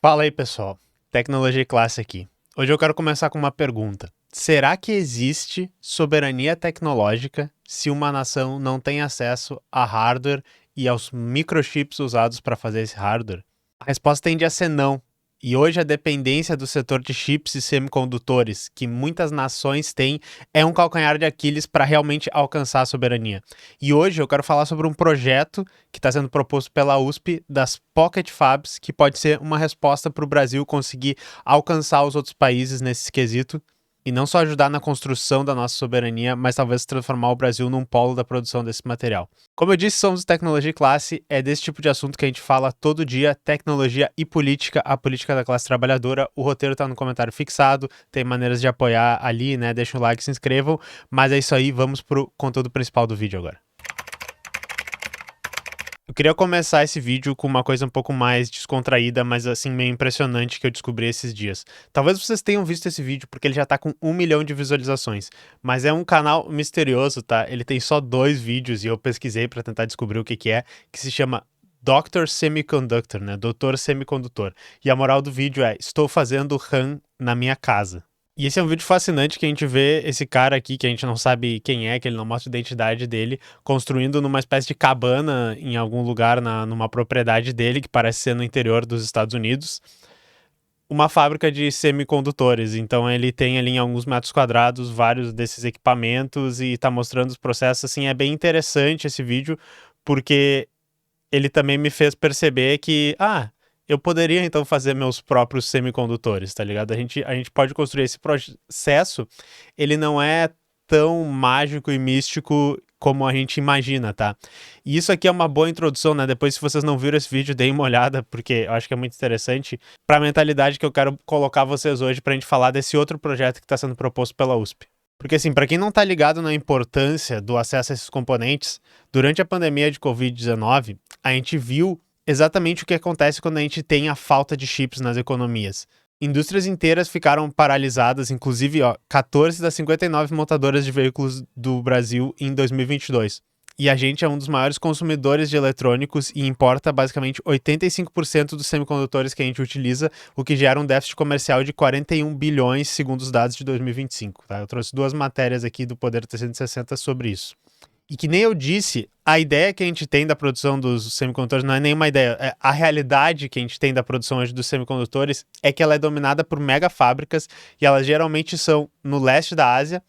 Fala aí, pessoal. Tecnologia e Classe aqui. Hoje eu quero começar com uma pergunta. Será que existe soberania tecnológica se uma nação não tem acesso a hardware e aos microchips usados para fazer esse hardware? A resposta tende a ser não. E hoje a dependência do setor de chips e semicondutores, que muitas nações têm, é um calcanhar de Aquiles para realmente alcançar a soberania. E hoje eu quero falar sobre um projeto que está sendo proposto pela USP das Pocket Fabs, que pode ser uma resposta para o Brasil conseguir alcançar os outros países nesse quesito. E não só ajudar na construção da nossa soberania, mas talvez transformar o Brasil num polo da produção desse material. Como eu disse, somos Tecnologia e Classe, é desse tipo de assunto que a gente fala todo dia, tecnologia e política, a política da classe trabalhadora. O roteiro tá no comentário fixado, tem maneiras de apoiar ali, né? Deixa o like, se inscrevam. Mas é isso aí, vamos pro conteúdo principal do vídeo agora. Eu queria começar esse vídeo com uma coisa um pouco mais descontraída, mas assim meio impressionante que eu descobri esses dias. Talvez vocês tenham visto esse vídeo porque ele já tá com 1 milhão de visualizações, mas é um canal misterioso, tá? Ele tem só 2 vídeos e eu pesquisei pra tentar descobrir o que é, que se chama Dr. Semiconductor, né? Doutor Semicondutor. E a moral do vídeo é: estou fazendo RAM na minha casa. E esse é um vídeo fascinante que a gente vê esse cara aqui, que a gente não sabe quem é, que ele não mostra a identidade dele, construindo numa espécie de cabana em algum lugar, numa propriedade dele, que parece ser no interior dos Estados Unidos, uma fábrica de semicondutores. Então ele tem ali em alguns metros quadrados vários desses equipamentos e tá mostrando os processos. Assim, é bem interessante esse vídeo, porque ele também me fez perceber que, eu poderia então fazer meus próprios semicondutores, tá ligado? A gente pode construir esse processo, ele não é tão mágico e místico como a gente imagina, tá? E isso aqui é uma boa introdução, né? Depois, se vocês não viram esse vídeo, deem uma olhada, porque eu acho que é muito interessante para a mentalidade que eu quero colocar vocês hoje pra gente falar desse outro projeto que está sendo proposto pela USP. Porque assim, para quem não tá ligado na importância do acesso a esses componentes, durante a pandemia de Covid-19, a gente viu exatamente o que acontece quando a gente tem a falta de chips nas economias. Indústrias inteiras ficaram paralisadas, inclusive 14 das 59 montadoras de veículos do Brasil em 2022. E a gente é um dos maiores consumidores de eletrônicos e importa basicamente 85% dos semicondutores que a gente utiliza, o que gera um déficit comercial de 41 bilhões, segundo os dados de 2025. Tá? Eu trouxe 2 matérias aqui do Poder 360 sobre isso. E que nem eu disse, a ideia que a gente tem da produção dos semicondutores não é nenhuma ideia. A realidade que a gente tem da produção hoje dos semicondutores é que ela é dominada por mega fábricas e elas geralmente são no leste da Ásia,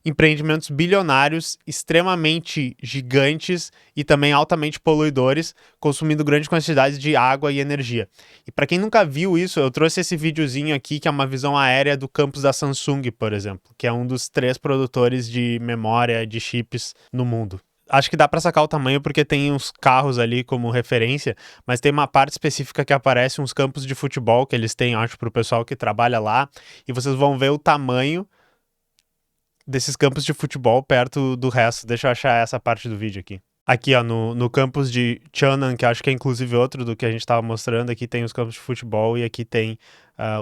empreendimentos bilionários, extremamente gigantes e também altamente poluidores, consumindo grandes quantidades de água e energia. E para quem nunca viu isso, eu trouxe esse videozinho aqui, que é uma visão aérea do campus da Samsung, por exemplo, que é um dos 3 produtores de memória de chips no mundo. Acho que dá para sacar o tamanho porque tem uns carros ali como referência, mas tem uma parte específica que aparece uns campos de futebol que eles têm, acho, para o pessoal que trabalha lá, e vocês vão ver o tamanho desses campos de futebol perto do resto. Deixa eu achar essa parte do vídeo aqui. Aqui, ó, no campus de Cheonan, que acho que é inclusive outro do que a gente estava mostrando, aqui tem os campos de futebol e aqui tem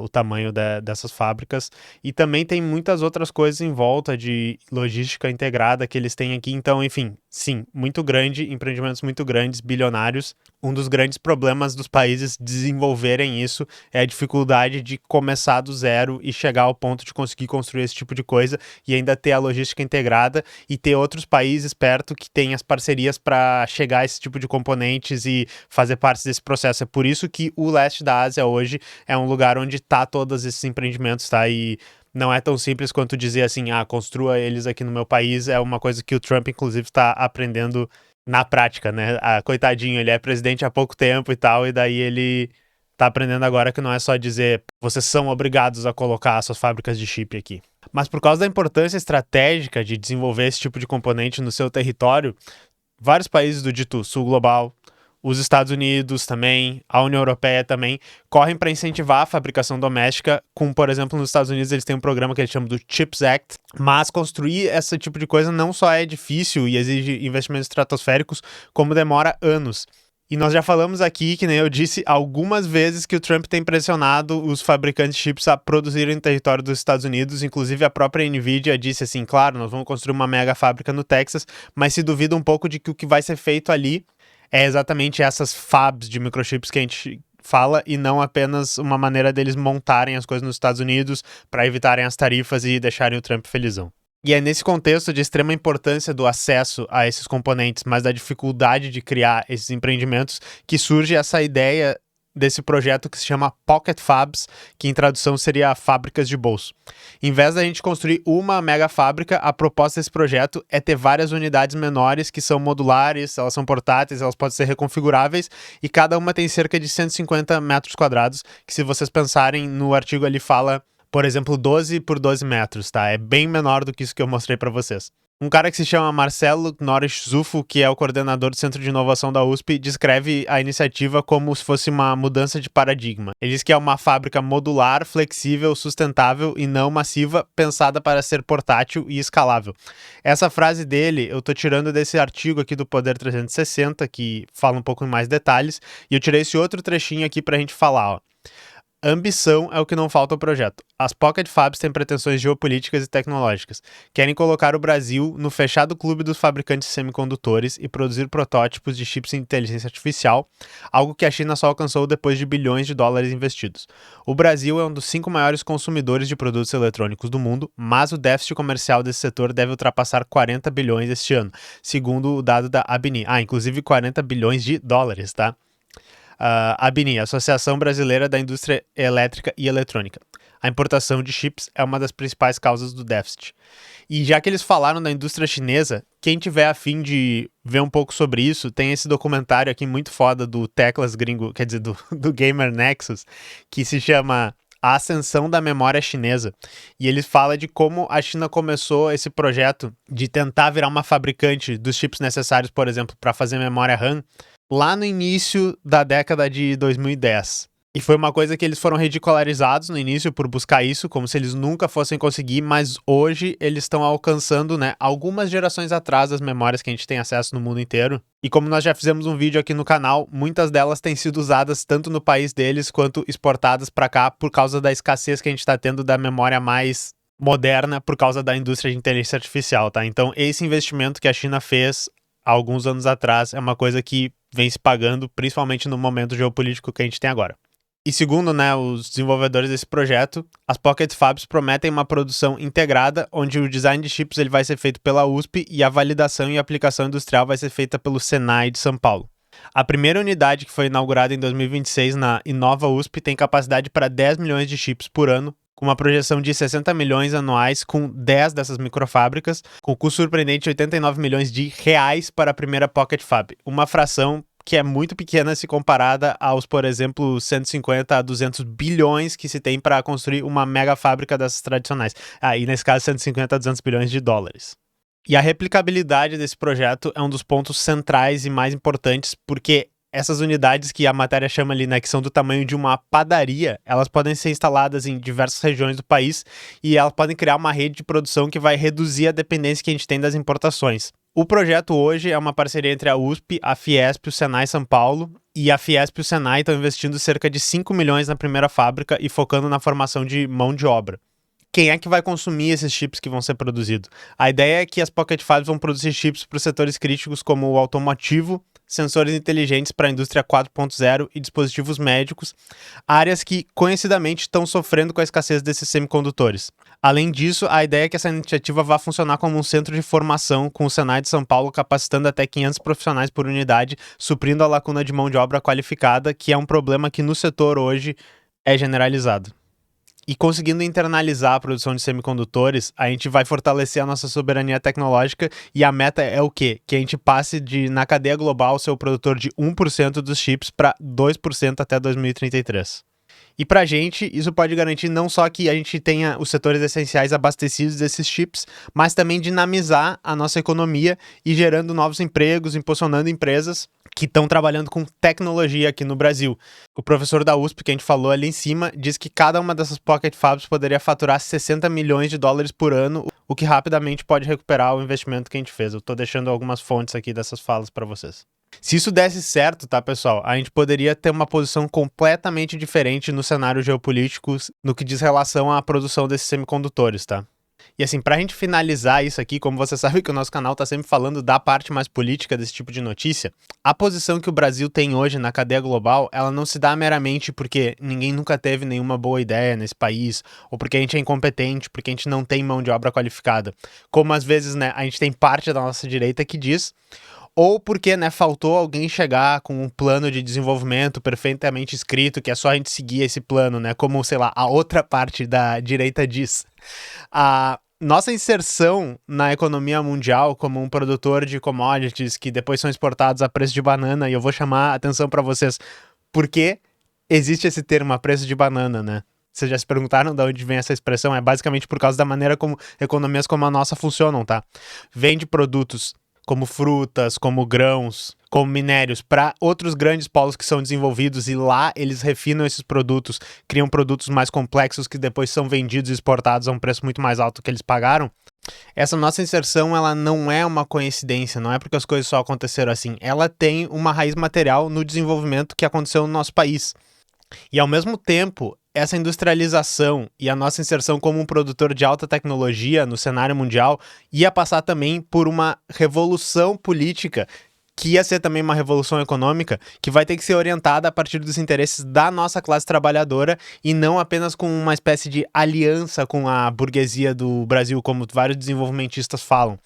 o tamanho dessas fábricas. E também tem muitas outras coisas em volta de logística integrada que eles têm aqui. Então, enfim, sim, muito grande, empreendimentos muito grandes, bilionários. Um dos grandes problemas dos países desenvolverem isso é a dificuldade de começar do zero e chegar ao ponto de conseguir construir esse tipo de coisa e ainda ter a logística integrada e ter outros países perto que têm as parcerias para chegar a esse tipo de componentes e fazer parte desse processo. É por isso que o leste da Ásia hoje é um lugar onde tá todos esses empreendimentos, tá? E não é tão simples quanto dizer assim, construa eles aqui no meu país. É uma coisa que o Trump, inclusive, tá aprendendo na prática, né? Coitadinho, ele é presidente há pouco tempo e tal, e daí ele tá aprendendo agora que não é só dizer vocês são obrigados a colocar suas fábricas de chip aqui. Mas por causa da importância estratégica de desenvolver esse tipo de componente no seu território, vários países do dito sul global, os Estados Unidos também, a União Europeia também, correm para incentivar a fabricação doméstica, como, por exemplo, nos Estados Unidos eles têm um programa que eles chamam do CHIPS Act, mas construir esse tipo de coisa não só é difícil e exige investimentos estratosféricos, como demora anos. E nós já falamos aqui, que nem eu disse, algumas vezes que o Trump tem pressionado os fabricantes de chips a produzirem no território dos Estados Unidos. Inclusive a própria Nvidia disse assim, claro, nós vamos construir uma mega fábrica no Texas, mas se duvida um pouco de que o que vai ser feito ali é exatamente essas fabs de microchips que a gente fala e não apenas uma maneira deles montarem as coisas nos Estados Unidos para evitarem as tarifas e deixarem o Trump felizão. E é nesse contexto de extrema importância do acesso a esses componentes, mas da dificuldade de criar esses empreendimentos, que surge essa ideia desse projeto que se chama Pocket Fabs, que em tradução seria fábricas de bolso. Em vez da gente construir uma mega fábrica, a proposta desse projeto é ter várias unidades menores que são modulares, elas são portáteis, elas podem ser reconfiguráveis e cada uma tem cerca de 150 metros quadrados, que se vocês pensarem no artigo ali fala, por exemplo, 12 por 12 metros, tá? É bem menor do que isso que eu mostrei para vocês. Um cara que se chama Marcelo Norris Zufo, que é o coordenador do Centro de Inovação da USP, descreve a iniciativa como se fosse uma mudança de paradigma. Ele diz que é uma fábrica modular, flexível, sustentável e não massiva, pensada para ser portátil e escalável. Essa frase dele eu tô tirando desse artigo aqui do Poder 360, que fala um pouco em mais detalhes, e eu tirei esse outro trechinho aqui pra gente falar, ó. Ambição é o que não falta ao projeto. As Pocket Fabs têm pretensões geopolíticas e tecnológicas. Querem colocar o Brasil no fechado clube dos fabricantes de semicondutores e produzir protótipos de chips de inteligência artificial, algo que a China só alcançou depois de bilhões de dólares investidos. O Brasil é um dos 5 maiores consumidores de produtos eletrônicos do mundo, mas o déficit comercial desse setor deve ultrapassar 40 bilhões este ano, segundo o dado da ABNI. Inclusive 40 bilhões de dólares, tá? ABNI, Associação Brasileira da Indústria Elétrica e Eletrônica. A importação de chips é uma das principais causas do déficit. E já que eles falaram da indústria chinesa, quem tiver a fim de ver um pouco sobre isso, tem esse documentário aqui muito foda do Teclas Gringo, quer dizer, do Gamer Nexus, que se chama A Ascensão da Memória Chinesa. E ele fala de como a China começou esse projeto de tentar virar uma fabricante dos chips necessários, por exemplo, para fazer memória RAM, lá no início da década de 2010. E foi uma coisa que eles foram ridicularizados no início por buscar isso, como se eles nunca fossem conseguir, mas hoje eles estão alcançando, né, algumas gerações atrás das memórias que a gente tem acesso no mundo inteiro. E como nós já fizemos um vídeo aqui no canal, muitas delas têm sido usadas tanto no país deles quanto exportadas para cá por causa da escassez que a gente está tendo da memória mais moderna por causa da indústria de inteligência artificial, tá? Então esse investimento que a China fez há alguns anos atrás é uma coisa que vem se pagando, principalmente no momento geopolítico que a gente tem agora. E segundo, né, os desenvolvedores desse projeto, as Pocket Fabs prometem uma produção integrada, onde o design de chips ele vai ser feito pela USP e a validação e aplicação industrial vai ser feita pelo Senai de São Paulo. A primeira unidade, que foi inaugurada em 2026 na Inova USP, tem capacidade para 10 milhões de chips por ano, com uma projeção de 60 milhões anuais com 10 dessas microfábricas, com custo surpreendente de 89 milhões de reais para a primeira Pocket Fab, uma fração que é muito pequena se comparada aos, por exemplo, 150 a 200 bilhões que se tem para construir uma mega fábrica dessas tradicionais. E nesse caso 150 a 200 bilhões de dólares. E a replicabilidade desse projeto é um dos pontos centrais e mais importantes, porque essas unidades que a matéria chama ali, né, que são do tamanho de uma padaria, elas podem ser instaladas em diversas regiões do país e elas podem criar uma rede de produção que vai reduzir a dependência que a gente tem das importações. O projeto hoje é uma parceria entre a USP, a Fiesp e o Senai São Paulo, e a Fiesp e o Senai estão investindo cerca de 5 milhões na primeira fábrica e focando na formação de mão de obra. Quem é que vai consumir esses chips que vão ser produzidos? A ideia é que as Pocket Fabs vão produzir chips para os setores críticos como o automotivo, sensores inteligentes para a indústria 4.0 e dispositivos médicos, áreas que conhecidamente estão sofrendo com a escassez desses semicondutores. Além disso, a ideia é que essa iniciativa vá funcionar como um centro de formação, com o Senai de São Paulo capacitando até 500 profissionais por unidade, suprindo a lacuna de mão de obra qualificada, que é um problema que no setor hoje é generalizado. E conseguindo internalizar a produção de semicondutores, a gente vai fortalecer a nossa soberania tecnológica e a meta é o quê? Que a gente passe de, na cadeia global, ser o produtor de 1% dos chips para 2% até 2033. E pra gente, isso pode garantir não só que a gente tenha os setores essenciais abastecidos desses chips, mas também dinamizar a nossa economia e gerando novos empregos, impulsionando empresas que estão trabalhando com tecnologia aqui no Brasil. O professor da USP, que a gente falou ali em cima, diz que cada uma dessas Pocket Fabs poderia faturar 60 milhões de dólares por ano, o que rapidamente pode recuperar o investimento que a gente fez. Eu tô deixando algumas fontes aqui dessas falas para vocês. Se isso desse certo, tá, pessoal, a gente poderia ter uma posição completamente diferente no cenário geopolítico no que diz relação à produção desses semicondutores, tá? E assim, pra gente finalizar isso aqui, como você sabe que o nosso canal tá sempre falando da parte mais política desse tipo de notícia, a posição que o Brasil tem hoje na cadeia global, ela não se dá meramente porque ninguém nunca teve nenhuma boa ideia nesse país, ou porque a gente é incompetente, porque a gente não tem mão de obra qualificada. Como às vezes, né, a gente tem parte da nossa direita que diz, ou porque, né, faltou alguém chegar com um plano de desenvolvimento perfeitamente escrito, que é só a gente seguir esse plano, né, como, sei lá, a outra parte da direita diz. A nossa inserção na economia mundial como um produtor de commodities que depois são exportados a preço de banana, e eu vou chamar a atenção para vocês, por que existe esse termo a preço de banana, né? Vocês já se perguntaram de onde vem essa expressão? É basicamente por causa da maneira como economias como a nossa funcionam, tá? Vende produtos como frutas, como grãos, como minérios, para outros grandes polos que são desenvolvidos, e lá eles refinam esses produtos, criam produtos mais complexos que depois são vendidos e exportados a um preço muito mais alto que eles pagaram. Essa nossa inserção, ela não é uma coincidência, não é porque as coisas só aconteceram assim. Ela tem uma raiz material no desenvolvimento que aconteceu no nosso país. E ao mesmo tempo, essa industrialização e a nossa inserção como um produtor de alta tecnologia no cenário mundial ia passar também por uma revolução política, que ia ser também uma revolução econômica, que vai ter que ser orientada a partir dos interesses da nossa classe trabalhadora e não apenas com uma espécie de aliança com a burguesia do Brasil, como vários desenvolvimentistas falam.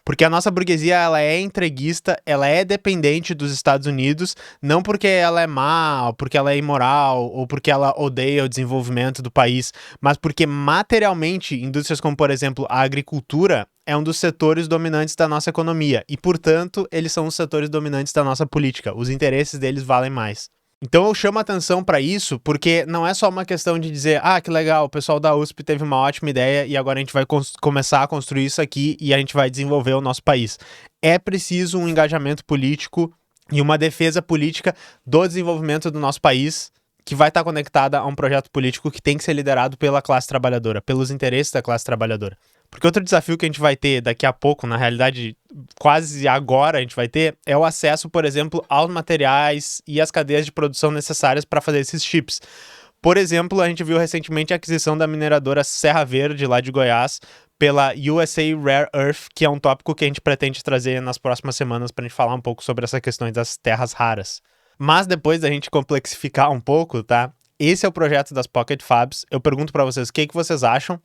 Porque a nossa burguesia, ela é entreguista, ela é dependente dos Estados Unidos, não porque ela é má, ou porque ela é imoral, ou porque ela odeia o desenvolvimento do país, mas porque materialmente, indústrias como, por exemplo, a agricultura é um dos setores dominantes da nossa economia e, portanto, eles são os setores dominantes da nossa política. Os interesses deles valem mais. Então eu chamo a atenção para isso porque não é só uma questão de dizer, ah, que legal, o pessoal da USP teve uma ótima ideia e agora a gente vai começar a construir isso aqui e a gente vai desenvolver o nosso país. É preciso um engajamento político e uma defesa política do desenvolvimento do nosso país, que vai estar conectada a um projeto político que tem que ser liderado pela classe trabalhadora, pelos interesses da classe trabalhadora. Porque outro desafio que a gente vai ter daqui a pouco, na realidade, quase agora a gente vai ter, é o acesso, por exemplo, aos materiais e às cadeias de produção necessárias para fazer esses chips. Por exemplo, a gente viu recentemente a aquisição da mineradora Serra Verde, lá de Goiás, pela USA Rare Earth, que é um tópico que a gente pretende trazer nas próximas semanas para a gente falar um pouco sobre essas questões das terras raras. Mas depois da gente complexificar um pouco, tá? Esse é o projeto das Pocket Fabs. Eu pergunto para vocês o que vocês acham.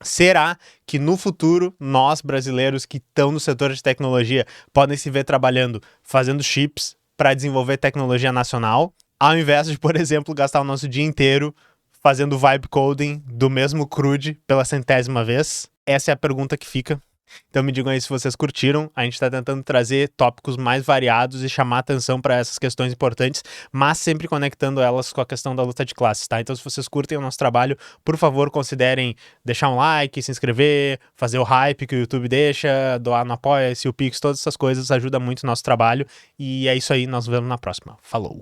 Será que no futuro nós, brasileiros que estão no setor de tecnologia, podem se ver trabalhando, fazendo chips para desenvolver tecnologia nacional, ao invés de, por exemplo, gastar o nosso dia inteiro fazendo vibe coding do mesmo CRUD pela 100ª vez? Essa é a pergunta que fica. Então me digam aí se vocês curtiram. A gente está tentando trazer tópicos mais variados e chamar atenção para essas questões importantes, mas sempre conectando elas com a questão da luta de classes, tá? Então se vocês curtem o nosso trabalho, por favor, considerem deixar um like, se inscrever, fazer o hype que o YouTube deixa, doar no Apoia-se, o Pix, todas essas coisas ajudam muito o nosso trabalho. E é isso aí, nós nos vemos na próxima. Falou!